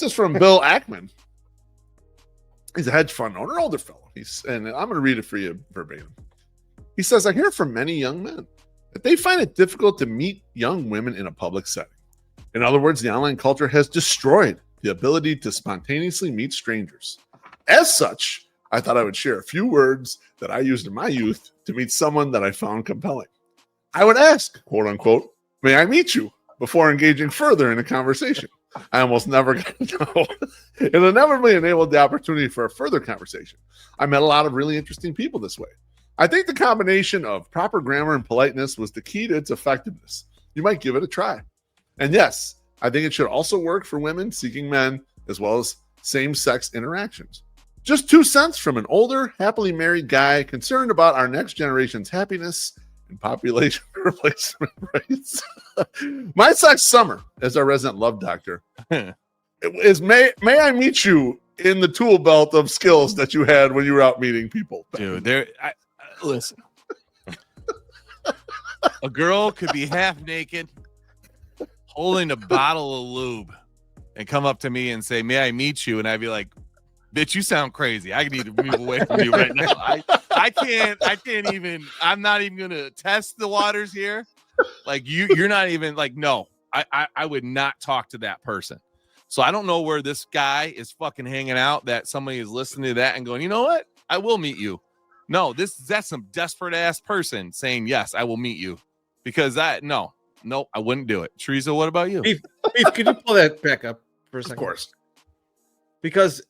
This is from Bill Ackman. He's a hedge fund owner, older fellow. And I'm going to read it for you verbatim. He says, I hear from many young men that they find it difficult to meet young women in a public setting. In other words, the online culture has destroyed the ability to spontaneously meet strangers. As such, I thought I would share a few words that I used in my youth to meet someone that I found compelling. I would ask, quote unquote, may I meet you, before engaging further in a conversation. I almost never got to know. It inevitably enabled the opportunity for a further conversation. I met a lot of really interesting people this way. I think the combination of proper grammar and politeness was the key to its effectiveness. You might give it a try. And yes, I think it should also work for women seeking men as well as same-sex interactions. Just 2 cents from an older, happily married guy concerned about our next generation's happiness and population replacement rates. My sex summer, as our resident love doctor, is may I meet you in the tool belt of skills that you had when you were out meeting people. Dude, listen. A girl could be half naked, holding a bottle of lube, and come up to me and say, may I meet you? And I'd be like, bitch, you sound crazy. I need to move away from you right now. I can't even, I'm not even going to test the waters here. Like you're not even like, no, I would not talk to that person. So I don't know where this guy is fucking hanging out that somebody is listening to that and going, you know what? I will meet you. No, that's some desperate ass person saying, yes, I will meet you, because no, I wouldn't do it. Teresa, what about you? Beef, could you pull that back up for a second? Of course. Because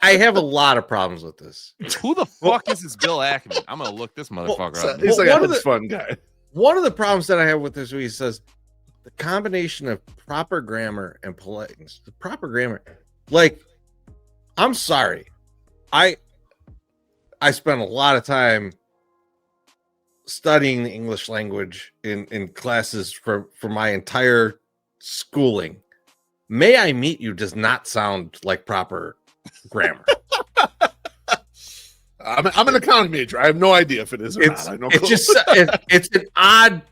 I have a lot of problems with this. Who the fuck is this Bill Ackman? I'm gonna look this motherfucker up. He's like a fun guy. One of the problems that I have with this, where he says the combination of proper grammar and politeness. The proper grammar, like, I'm sorry, I spent a lot of time studying the English language in classes for my entire schooling. May I meet you does not sound like proper grammar. I'm an accounting major. I have no idea if it is or not. I know it's an odd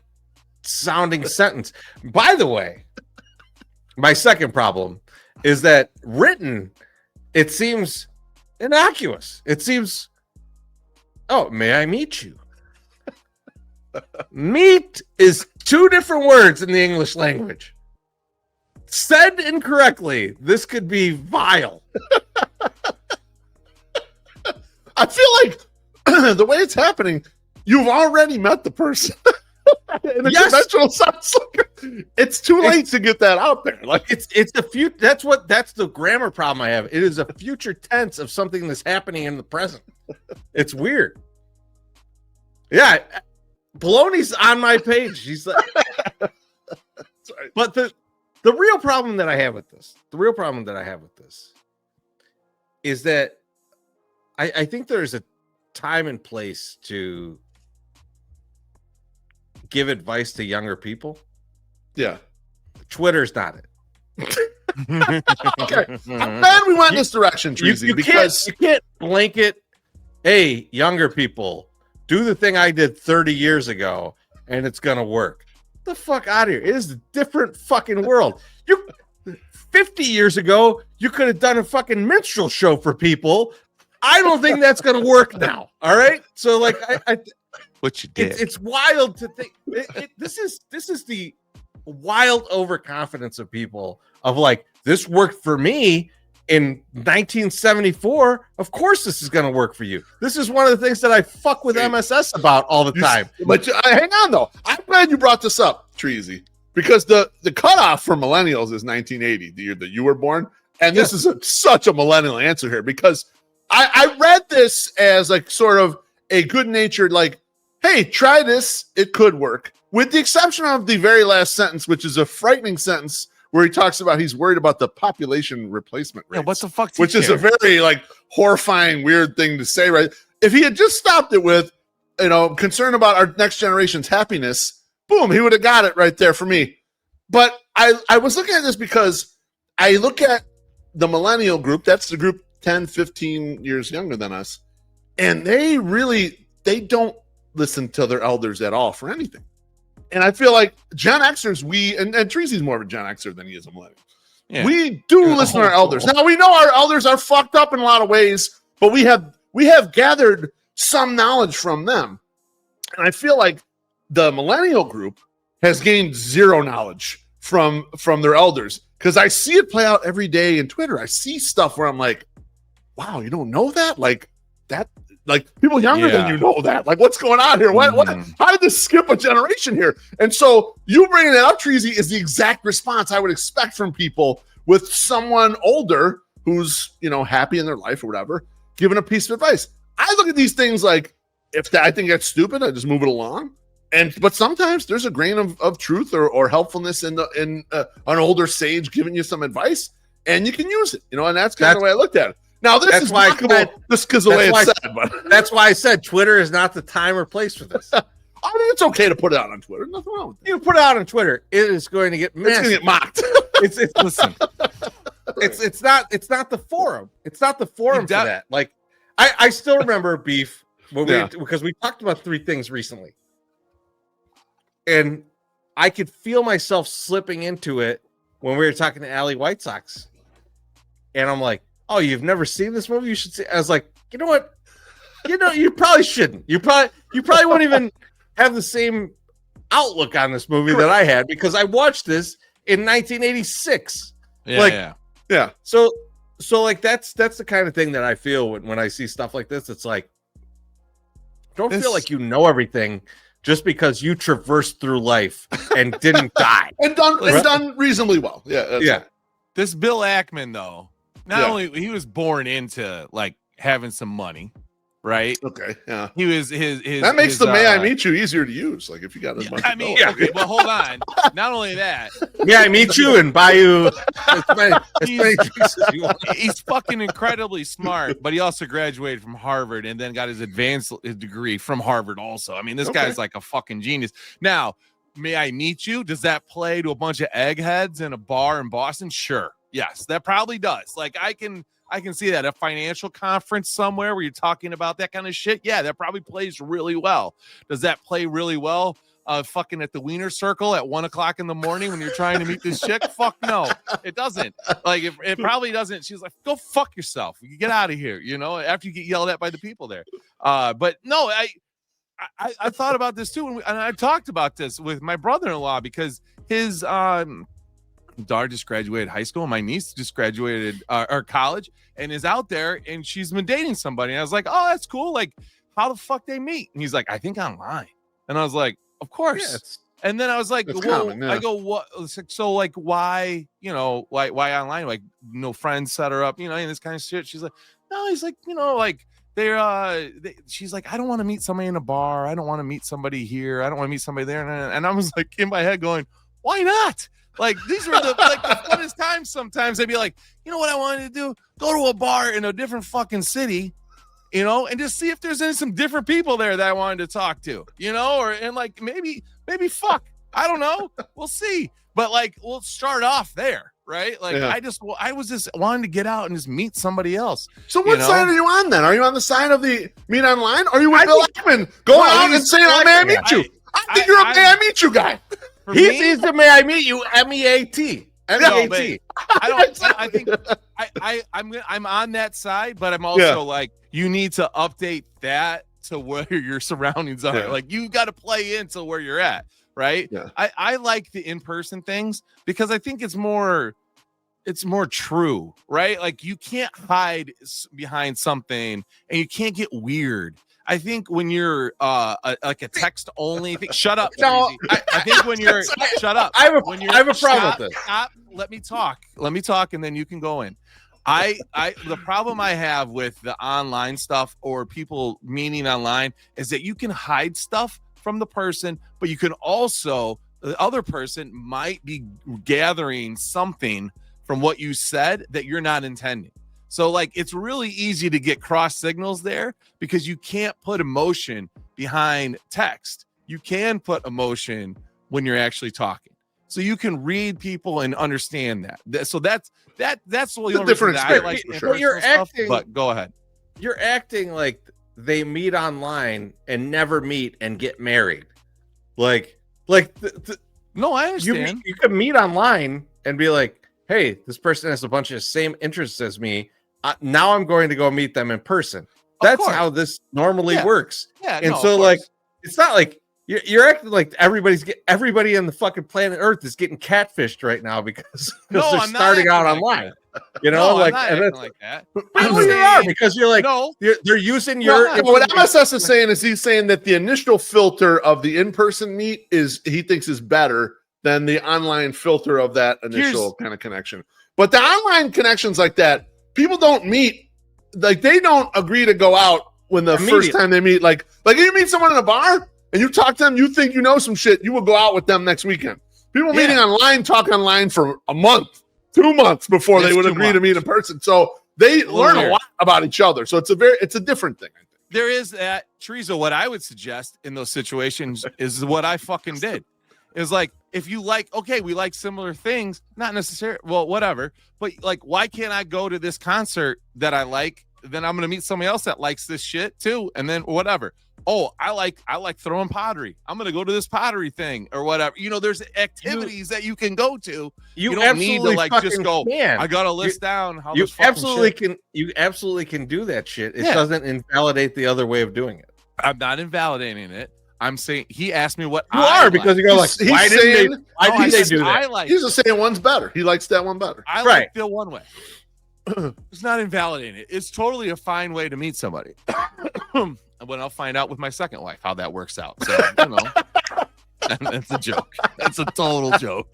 sounding sentence. By the way, my second problem is that written, it seems innocuous. It seems, oh, may I meet you? Meet is 2 different words in the English language. Said incorrectly, this could be vile. I feel like the way it's happening, you've already met the person. In a conventional sense, it's too late to get that out there. Like it's a future. That's the grammar problem I have. It is a future tense of something that's happening in the present. It's weird. Yeah, Baloney's on my page. He's like, but the real problem that I have with this, is that I think there's a time and place to give advice to younger people. Yeah. Twitter's not it. Okay. I'm glad we went in this direction, Treasy, because you can't blanket, hey, younger people, do the thing I did 30 years ago and it's gonna work. Get the fuck out of here. It is a different fucking world. 50 years ago, you could have done a fucking minstrel show for people. I don't think that's gonna work now. All right. So like what you did. It's wild to think. This is the wild overconfidence of people of like, this worked for me in 1974. Of course, this is going to work for you. This is one of the things that I fuck with MSS about all the time. But hang on though. I'm glad you brought this up, Treasy, because the cutoff for millennials is 1980, the year that you were born, and this is such a millennial answer here, because I read this as like sort of a good-natured like, hey, try this. It could work. With the exception of the very last sentence, which is a frightening sentence where he talks about he's worried about the population replacement rate. Yeah, what the fuck? Which is a very like horrifying, weird thing to say, right? If he had just stopped it with, concern about our next generation's happiness, boom, he would have got it right there for me. But I was looking at this because I look at the millennial group. That's the group 10, 15 years younger than us. And they don't listen to their elders at all for anything. And I feel like Gen Xers, and Treasy's more of a Gen Xer than he is a millennial. Yeah. We do listen to our elders. Now we know our elders are fucked up in a lot of ways, but we have gathered some knowledge from them. And I feel like the millennial group has gained zero knowledge from their elders, because I see it play out every day in Twitter. I see stuff where I'm like, wow, you don't know that? Like that, like people younger than you know that. Like, what's going on here? What how did this skip a generation here? And so you bringing that up, Treasy, is the exact response I would expect from people with someone older who's, you know, happy in their life or whatever, giving a piece of advice. I look at these things like, I think that's stupid, I just move it along. But sometimes there's a grain of truth or helpfulness in an older sage giving you some advice, and you can use it, you know. And that's kind of the way I looked at it. Now this is mockable just because of the way it's said, but that's why I said Twitter is not the time or place for this. I mean, it's okay to put it out on Twitter. Nothing wrong with it. You put it out on Twitter, it is going to get It's going to get mocked. Listen. It's not the forum. It's not the forum for that. Like I still remember Beef because we talked about 3 things recently. And I could feel myself slipping into it when we were talking to Allie White Sox. And I'm like, oh, you've never seen this movie? You should see. I was like, you know what? You probably shouldn't. You probably won't even have the same outlook on this movie that I had, because I watched this in 1986. Yeah. So like that's the kind of thing that I feel when I see stuff like this. It's like, don't feel like you know everything just because you traversed through life and didn't die and done reasonably well. Yeah. This Bill Ackman, though, not only he was born into like having some money, right? Okay. Yeah. He was his that makes the May I Meet You easier to use. Like if you got I mean, okay, but hold on. Not only that. Yeah, I meet you and buy you he's fucking incredibly smart, but he also graduated from Harvard and then got his advanced degree from Harvard also. I mean, this guy's like a fucking genius. Now, May I Meet You? Does that play to a bunch of eggheads in a bar in Boston? Sure. Yes, that probably does. Like I can see that. A financial conference somewhere where you're talking about that kind of shit. Yeah, that probably plays really well. Does that play really well? Fucking at the Wiener Circle at 1:00 in the morning when you're trying to meet this chick? Fuck no, it doesn't. Like it probably doesn't. She's like, go fuck yourself. You get out of here. You know, after you get yelled at by the people there. But no, I thought about this too, and I talked about this with my brother-in-law because his daughter just graduated high school. My niece just graduated or college and is out there, and she's been dating somebody. And I was like, oh, that's cool. Like, how the fuck they meet? And he's like, I think online. And I was like, of course. Yeah, and then I was like, well, common, I go, what? So like, why, you know, why online? Like, no friends set her up, you know, and this kind of shit. She's like, no, he's like, you know, like she's like, I don't want to meet somebody in a bar. I don't want to meet somebody here. I don't want to meet somebody there. And I was like in my head going, why not? Like these were the funnest times. Sometimes I'd be like, you know what I wanted to do? Go to a bar in a different fucking city, you know, and just see if there's some different people there that I wanted to talk to, you know, and like maybe fuck, I don't know, we'll see. But like we'll start off there, right? Like I was just wanting to get out and just meet somebody else. So what side are you on then? Are you on the side of the meet online? Or are you with Bill Ackman going out and saying, "Oh, may I meet you"? I think you're a may I meet you guy. He's the May I Meet You, MEAT. I think I'm on that side, but I'm also like, you need to update that to where your surroundings are. Yeah. Like you got to play into where you're at, right? Yeah. I like the in-person things because I think it's more true, right? Like you can't hide behind something and you can't get weird. I think when you're like a text only thing, shut up. No, I think when you're shut up. I have a problem with this. Stop, let me talk, and then you can go in. The problem I have with the online stuff or people meeting online is that you can hide stuff from the person, but you can also, the other person might be gathering something from what you said that you're not intending. So like, it's really easy to get cross signals there because you can't put emotion behind text. You can put emotion when you're actually talking. So you can read people and understand that. So that's the different experience. I like sure. You're acting, but go ahead. You're acting like they meet online and never meet and get married. No, I understand. You can meet online and be like, hey, this person has a bunch of same interests as me. Now I'm going to go meet them in person. That's how this normally works. Yeah, and so like, it's not like you're acting like everybody on the fucking planet Earth is getting catfished right now because they're starting out online. You know, like that. You are, because you're like, they're using your. What MSS is saying is he's saying that the initial filter of the in-person meet he thinks is better than the online filter of that initial kind of connection. But the online connections like that, people don't meet, like they don't agree to go out when the first time they meet. Like you meet someone in a bar and you talk to them, you think you know some shit, you will go out with them next weekend. People meeting online, talk online for a month, 2 months before they would agree to meet in person. So they learn a lot about each other. So it's a different thing, I think. There is that, Teresa. What I would suggest in those situations is what I fucking did. Is like, if you like, okay, we like similar things, not necessarily, well, whatever. But like, why can't I go to this concert that I like? Then I'm gonna meet somebody else that likes this shit too, and then whatever. Oh, I like throwing pottery. I'm gonna go to this pottery thing or whatever. You know, there's activities that you can go to. You don't need to like just go. I gotta list down how you absolutely can. You absolutely can do that shit. It doesn't invalidate the other way of doing it. I'm not invalidating it. I'm saying he asked me what you are because you go like, why didn't they do that? He's just saying one's better. He likes that one better. I like Bill one way. It's not invalidating it. It's totally a fine way to meet somebody. When I'll find out with my second wife how that works out. So, you know, that's a joke. That's a total joke.